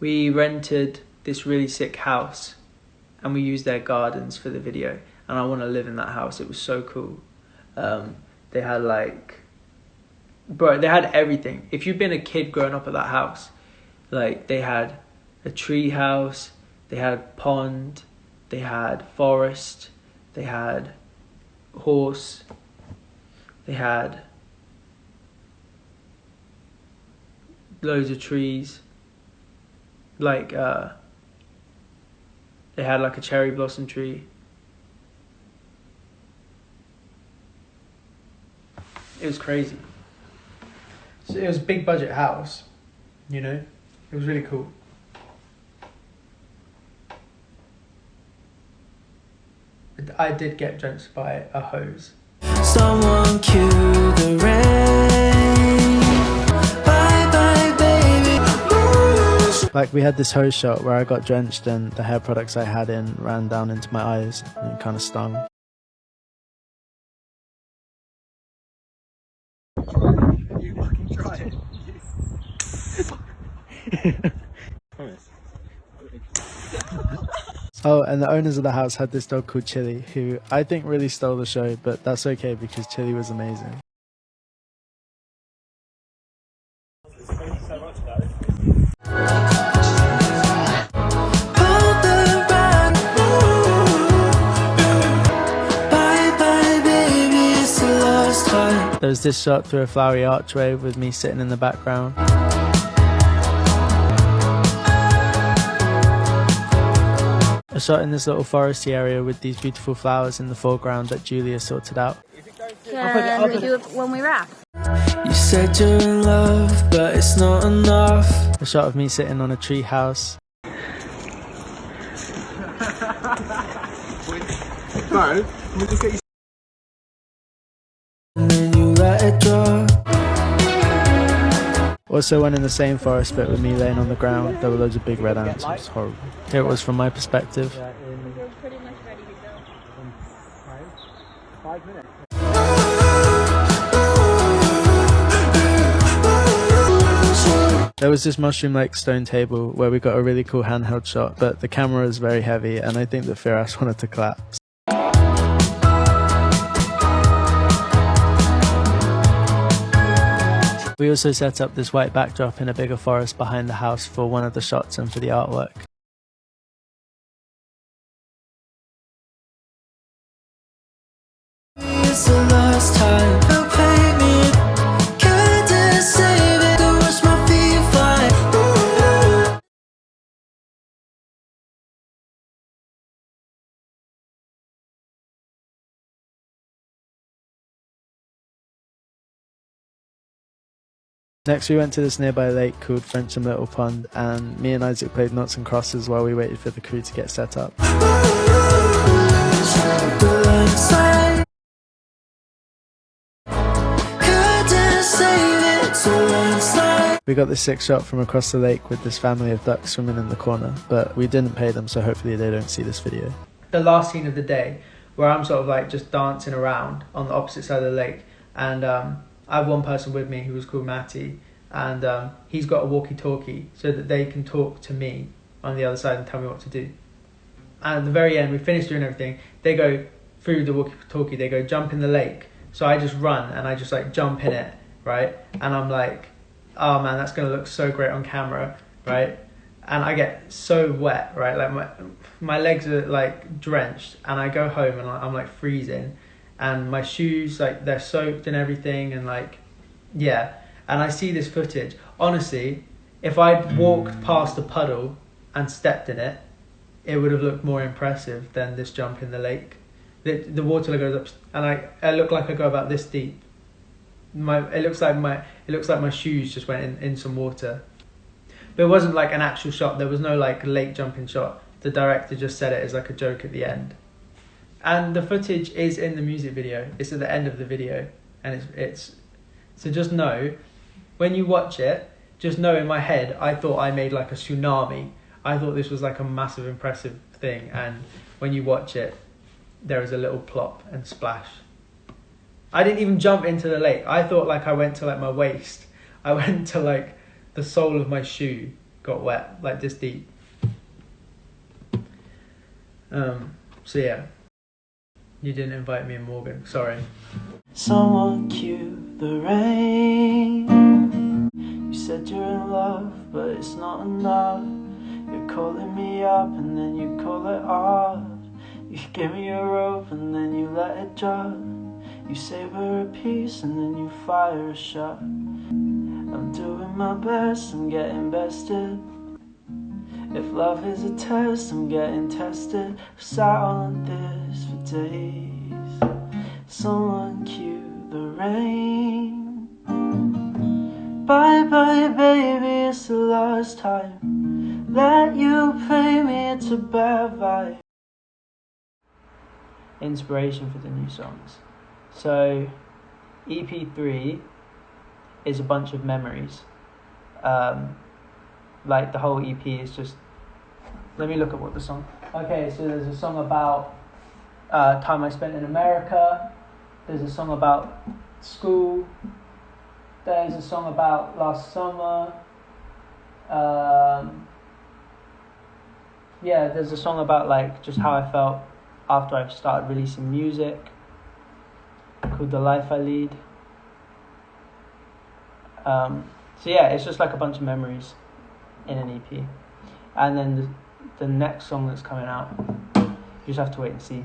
We rented this really sick house and we used their gardens for the video, and I want to live in that house. It was so cool. They had they had everything. If you've been a kid growing up at that house, like, they had a tree house, they had pond, they had forest, they had horse, they had loads of trees. Like, they had like a cherry blossom tree. It was crazy. So it was a big budget house, you know? It was really cool. I did get drenched by a hose. Someone cue the rain. Bye bye baby. Like, we had this hose shot where I got drenched and the hair products I had in ran down into my eyes and it kind of stung. You fucking try it. Promise. Oh, and the owners of the house had this dog called Chili, who I think really stole the show, but that's okay because Chili was amazing. Thank you so much, guys. There was this shot through a flowery archway with me sitting in the background. A shot in this little foresty area with these beautiful flowers in the foreground that Julia sorted out. Can we do it when we wrap? You said you're in love, but it's not enough. A shot of me sitting on a tree house. No, we just get you. And then you let it drop. Also one in the same forest but with me laying on the ground. There were loads of big red ants. It was horrible. Here it was from my perspective. We're pretty much ready to go. 5 minutes. There was this mushroom lake stone table where we got a really cool handheld shot, but the camera is very heavy and I think that Firas wanted to collapse. We also set up this white backdrop in a bigger forest behind the house for one of the shots and for the artwork. It's the last time they'll pay me. Can't save it to watch my feet fly. Next we went to this nearby lake called Frensham Little Pond, and me and Isaac played noughts and crosses while we waited for the crew to get set up. We got this sick shot from across the lake with this family of ducks swimming in the corner, but we didn't pay them, so hopefully they don't see this video. The last scene of the day, where I'm sort of like just dancing around on the opposite side of the lake, and I have one person with me who was called Matty, and he's got a walkie-talkie so that they can talk to me on the other side and tell me what to do. And at the very end, we finished doing everything. They go through the walkie-talkie, they go jump in the lake. So I just run and I just like jump in it, right? And I'm like, oh man, that's gonna look so great on camera, right? And I get so wet, right? Like my legs are like drenched, and I go home and I'm like freezing. And my shoes, like, they're soaked and everything, and like, yeah. And I see this footage. Honestly, if I'd walked past a puddle and stepped in it, it would have looked more impressive than this jump in the lake. The water goes up, and I look like I go about this deep. It looks like my shoes just went in some water. But it wasn't like an actual shot. There was no like lake jumping shot. The director just said it as like a joke at the end. And the footage is in the music video. It's at the end of the video, and it's so just know, when you watch it, just know in my head I thought I made like a tsunami. I thought this was like a massive impressive thing, and when you watch it, there is a little plop and splash I didn't even jump into the lake. I thought like I went to like my waist. I went to like the sole of my shoe got wet, like this deep. So yeah, you didn't invite me and Morgan, sorry. Someone cue the rain. You said you're in love, but it's not enough. You're calling me up and then you call it off. You give me a rope and then you let it drop. You say we're at peace and then you fire a shot. I'm doing my best, I'm getting bested. If love is a test, I'm getting tested. I've sat on this for days. Someone cue the rain. Bye bye baby, it's the last time that you play me, it's a bad vibe. Inspiration for the new songs. So EP3 is a bunch of memories. Like the whole EP is just, let me look at what the song. Okay, so there's a song about time I spent in America. There's a song about school. There's a song about last summer. Yeah, there's a song about like just how I felt after I started releasing music, called The Life I Lead. So yeah, it's just like a bunch of memories in an EP. And then the next song that's coming out, you just have to wait and see.